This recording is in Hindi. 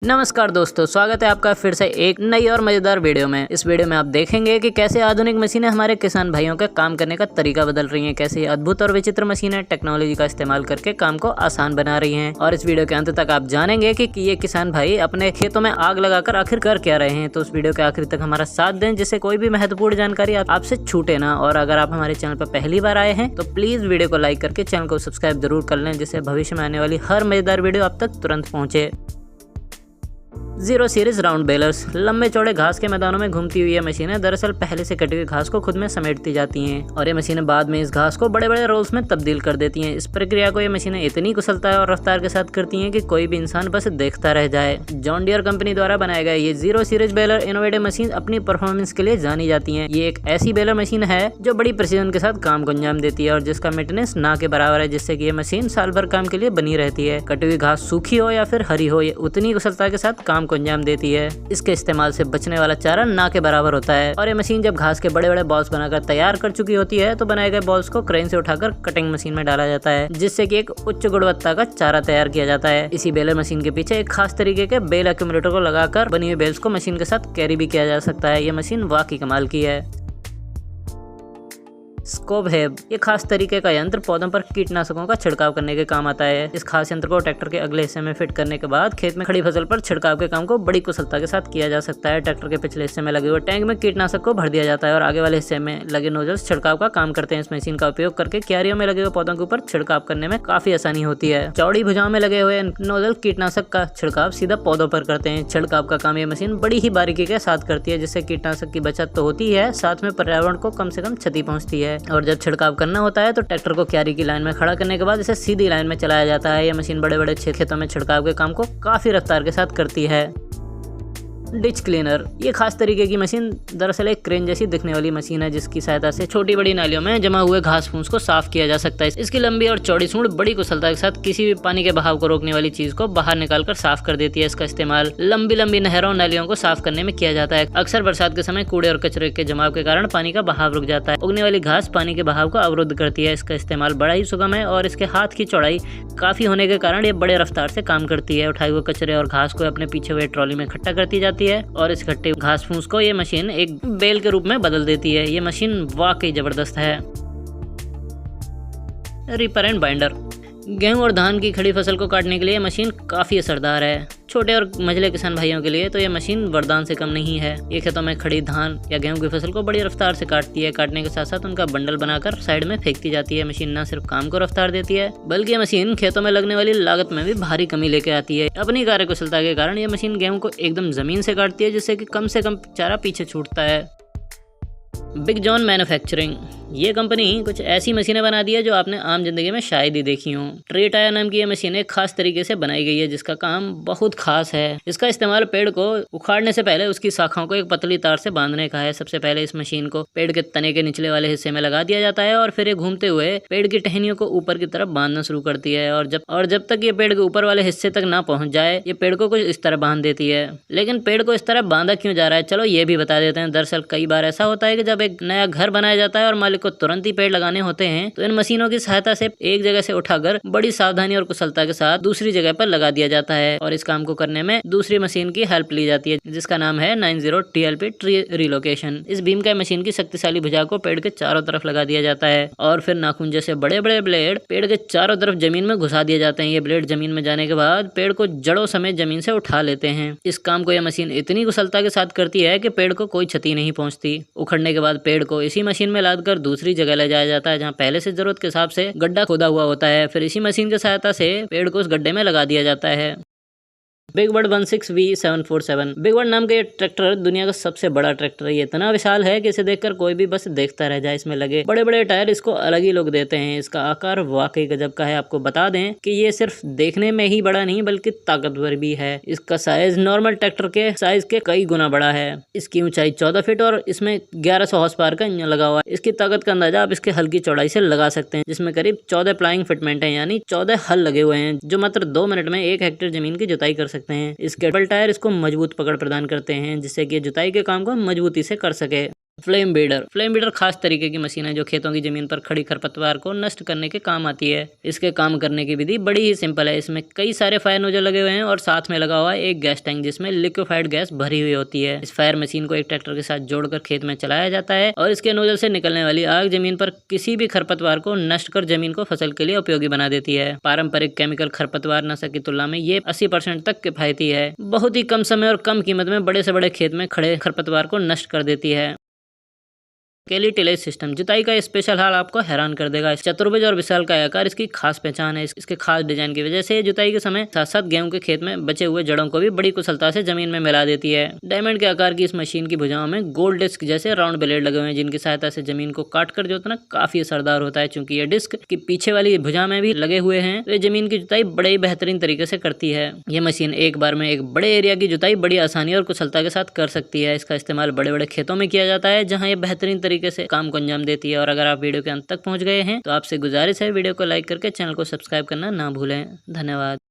नमस्कार दोस्तों, स्वागत है आपका फिर से एक नई और मजेदार वीडियो में। इस वीडियो में आप देखेंगे कि कैसे आधुनिक मशीनें हमारे किसान भाइयों के काम करने का तरीका बदल रही हैं, कैसे अद्भुत और विचित्र मशीनें टेक्नोलॉजी का इस्तेमाल करके काम को आसान बना रही हैं। और इस वीडियो के अंत तक आप जानेंगे कि ये किसान भाई अपने खेतों में आग लगाकर आखिर कर क्या रहे हैं। तो उस वीडियो के आखिर तक हमारा साथ दें, जिससे कोई भी महत्वपूर्ण जानकारी आपसे छूटे ना। और अगर आप हमारे चैनल पर पहली बार आए हैं तो प्लीज वीडियो को लाइक करके चैनल को सब्सक्राइब जरूर कर लें, जिससे भविष्य में आने वाली हर मजेदार वीडियो आप तक तुरंत पहुंचे। जीरो सीरीज राउंड बेलर्स लंबे चौड़े घास के मैदानों में घूमती हुई ये मशीनें दरअसल पहले से कटी हुई घास को खुद में समेटती जाती हैं और ये मशीनें बाद में इस घास को बड़े बड़े रोल्स में तब्दील कर देती हैं। इस प्रक्रिया को ये मशीनें इतनी कुशलता और रफ्तार के साथ करती हैं कि कोई भी इंसान बस देखता रह जाए। जॉन डियर कंपनी द्वारा बनाया गया ये zero series baler innovative machine अपनी परफॉर्मेंस के लिए जानी जाती है। ये एक ऐसी बेलर मशीन है जो बड़ी प्रिसीजन के साथ काम को अंजाम देती है और जिसका मेंटेनेंस ना के बराबर है, जिससे कि ये मशीन साल भर काम के लिए बनी रहती है। कटी हुई घास सूखी हो या फिर हरी हो, ये उतनी कुशलता के साथ काम को अंजाम देती है। इसके इस्तेमाल से बचने वाला चारा ना के बराबर होता है। और ये मशीन जब घास के बड़े बड़े बॉल्स बनाकर तैयार कर चुकी होती है तो बनाए गए बॉल्स को क्रेन से उठाकर कटिंग मशीन में डाला जाता है, जिससे कि एक उच्च गुणवत्ता का चारा तैयार किया जाता है। इसी बेलर मशीन के पीछे एक खास तरीके के बेल एक्यूमुलेटर को लगाकर बनी हुई बेल्स को मशीन के साथ कैरी भी किया जा सकता है। ये मशीन वाकई कमाल की है। स्कोप हेब ये खास तरीके का यंत्र पौधों पर कीटनाशकों का छिड़काव करने के काम आता है। इस खास यंत्र को ट्रैक्टर के अगले हिस्से में फिट करने के बाद खेत में खड़ी फसल पर छिड़काव के काम को बड़ी कुशलता के साथ किया जा सकता है। ट्रैक्टर के पिछले हिस्से में लगे हुए टैंक में कीटनाशक को भर दिया जाता है और आगे वाले हिस्से में लगे नोजल्स छिड़काव का काम करते हैं। इस मशीन का उपयोग करके क्यारियों में लगे हुए पौधों के ऊपर छिड़काव करने में काफी आसानी होती है। चौड़ी भुजाओं में लगे हुए नोजल कीटनाशक का छिड़काव सीधा पौधों पर करते हैं। छिड़काव का काम ये मशीन बड़ी ही बारीकी के साथ करती है, जिससे कीटनाशक की बचत तो होती है, साथ में पर्यावरण को कम से कम क्षति पहुंचती है। और जब छिड़काव करना होता है तो ट्रैक्टर को क्यारी की लाइन में खड़ा करने के बाद इसे सीधी लाइन में चलाया जाता है। यह मशीन बड़े बड़े खेतों में छिड़काव के काम को काफी रफ्तार के साथ करती है। डिच क्लीनर ये खास तरीके की मशीन दरअसल एक क्रेन जैसी दिखने वाली मशीन है, जिसकी सहायता से छोटी बड़ी नालियों में जमा हुए घास फूस को साफ किया जा सकता है। इसकी लंबी और चौड़ी सूंड बड़ी कुशलता के साथ किसी भी पानी के बहाव को रोकने वाली चीज को बाहर निकालकर साफ कर देती है। इसका इस्तेमाल लंबी लंबी नहरों नालियों को साफ करने में किया जाता है। अक्सर बरसात के समय कूड़े और कचरे के जमाव के कारण पानी का बहाव रुक जाता है। उगने वाली घास पानी के बहाव को अवरुद्ध करती है। इसका इस्तेमाल बड़ा ही सुगम है और इसके हाथ की चौड़ाई काफी होने के कारण ये बड़े रफ्तार से काम करती है। उठाए हुए कचरे और घास को अपने पीछे हुए ट्रॉली में इकट्ठा करती जाती है और इस घास फूस को ये मशीन एक बेल के रूप में बदल देती है। ये मशीन वाकई जबरदस्त है। रिपर एंड बाइंडर गेहूं और धान की खड़ी फसल को काटने के लिए मशीन काफी असरदार है। छोटे और मझले किसान भाइयों के लिए तो ये मशीन वरदान से कम नहीं है। ये खेतों में खड़ी धान या गेहूं की फसल को बड़ी रफ्तार से काटती है। काटने के साथ साथ उनका बंडल बनाकर साइड में फेंकती जाती है। मशीन न सिर्फ काम को रफ्तार देती है, बल्कि ये मशीन खेतों में लगने वाली लागत में भी भारी कमी लेके आती है। अपनी कार्यकुशलता के कारण ये मशीन गेहूं को एकदम जमीन से काटती है, जिससे कि कम से कम चारा पीछे छूटता है। बिग जॉन मैन्युफैक्चरिंग ये कंपनी कुछ ऐसी मशीनें बना दी है जो आपने आम जिंदगी में शायद ही देखी हों। ट्रे टायर नाम की ये मशीन एक खास तरीके से बनाई गई है, जिसका काम बहुत खास है। इसका इस्तेमाल पेड़ को उखाड़ने से पहले उसकी शाखाओं को एक पतली तार से बांधने का है। सबसे पहले इस मशीन को पेड़ के तने के निचले वाले हिस्से में लगा दिया जाता है और फिर ये घूमते हुए पेड़ की टहनियों को ऊपर की तरफ बांधना शुरू करती है। और जब तक ये पेड़ के ऊपर वाले हिस्से तक ना पहुंच जाए, ये पेड़ को कुछ इस तरह बांध देती है। लेकिन पेड़ को इस तरह बांधा क्यों जा रहा है, चलो ये भी बता देते हैं। दरअसल कई बार ऐसा होता है कि जब एक नया घर बनाया जाता है और मालिक को तुरंत ही पेड़ लगाने होते हैं, तो इन मशीनों की सहायता से एक जगह से उठाकर बड़ी सावधानी और कुशलता के साथ दूसरी जगह पर लगा दिया जाता है। और इस काम को करने में दूसरी मशीन की हेल्प ली जाती है, जिसका नाम है 90 TLP ट्री रिलोकेशन। इस बीम का मशीन की शक्तिशाली भुजा को पेड़ के चारों तरफ लगा दिया जाता है और फिर नाखून जैसे बड़े बड़े ब्लेड पेड़ के चारों तरफ जमीन में घुसा दिए जाते हैं। ये ब्लेड जमीन में जाने के बाद पेड़ को जड़ों समेत जमीन से उठा लेते हैं। इस काम को यह मशीन इतनी कुशलता के साथ करती है कि पेड़ को कोई क्षति नहीं पहुंचती। उखड़ने के बाद पेड़ को इसी मशीन में लाद कर दूसरी जगह ले जाया जाता है, जहाँ पहले से जरूरत के हिसाब से गड्ढा खोदा हुआ होता है। फिर इसी मशीन की सहायता से पेड़ को उस गड्ढे में लगा दिया जाता है। Big bird 16V747 big bird नाम का ये ट्रैक्टर दुनिया का सबसे बड़ा ट्रैक्टर है। ये इतना विशाल है कि इसे देखकर कोई भी बस देखता रह जाए। इसमें लगे बड़े बड़े टायर इसको अलग ही लोग देते हैं। इसका आकार वाकई गजब का है। आपको बता दें कि ये सिर्फ देखने में ही बड़ा नहीं बल्कि ताकतवर भी है। इसका साइज नॉर्मल ट्रैक्टर के साइज के कई गुना बड़ा है। इसकी ऊंचाई 14 फीट और इसमें 1100 हॉर्स पावर का इंजन लगा हुआ है। इसकी ताकत का अंदाजा आप इसके हल की चौड़ाई से लगा सकते हैं, जिसमें करीब 14 प्लाइंग फिटमेंट है, यानी 14 हल लगे हुए हैं, जो मात्र 2 मिनट में 1 हेक्टेयर जमीन की जुताई कर सकते हैं। इसके डबल टायर इसको मजबूत पकड़ प्रदान करते हैं, जिससे कि जुताई के काम को मजबूती से कर सके। फ्लेम बीडर खास तरीके की मशीन है जो खेतों की जमीन पर खड़ी खरपतवार को नष्ट करने के काम आती है। इसके काम करने की विधि बड़ी ही सिंपल है। इसमें कई सारे फायर नोजल लगे हुए हैं और साथ में लगा हुआ है एक गैस टैंक जिसमें लिक्विफाइड गैस भरी हुई होती है। इस फायर मशीन को एक ट्रैक्टर के साथ जोड़कर खेत में चलाया जाता है और इसके नोजल से निकलने वाली आग जमीन पर किसी भी खरपतवार को नष्ट कर जमीन को फसल के लिए उपयोगी बना देती है। पारंपरिक केमिकल खरपतवार नाशक की तुलना में ये 80% तक किफायती है। बहुत ही कम समय और कम कीमत में बड़े से बड़े खेत में खड़े खरपतवार को नष्ट कर देती है। केली टिलेज सिस्टम जुताई का स्पेशल हाल आपको हैरान कर देगा। चतुर्भुज और विशालकाय आकार इसकी खास पहचान है। इसके खास डिजाइन की वजह से जुताई के समय साथ साथ गेहूं के खेत में बचे हुए जड़ों को भी बड़ी कुशलता से जमीन में मिला देती है। डायमंड के आकार की इस मशीन की भुजाओं में गोल्ड डिस्क जैसे राउंड ब्लेड लगे हुए हैं जिनकी सहायता से जमीन को काट कर जोतना काफी असरदार होता है। चूंकि ये डिस्क की पीछे वाली भुजा में भी लगे हुए हैं तो ये जमीन की जुताई बड़े ही बेहतरीन तरीके से करती है। ये मशीन एक बार में एक बड़े एरिया की जुताई बड़ी आसानी और कुशलता के साथ कर सकती है। इसका इस्तेमाल बड़े बड़े खेतों में किया जाता है जहाँ ये बेहतरीन तरीके से काम को अंजाम देती है। और अगर आप वीडियो के अंत तक पहुंच गए हैं तो आपसे गुजारिश है वीडियो को लाइक करके चैनल को सब्सक्राइब करना ना भूलें। धन्यवाद।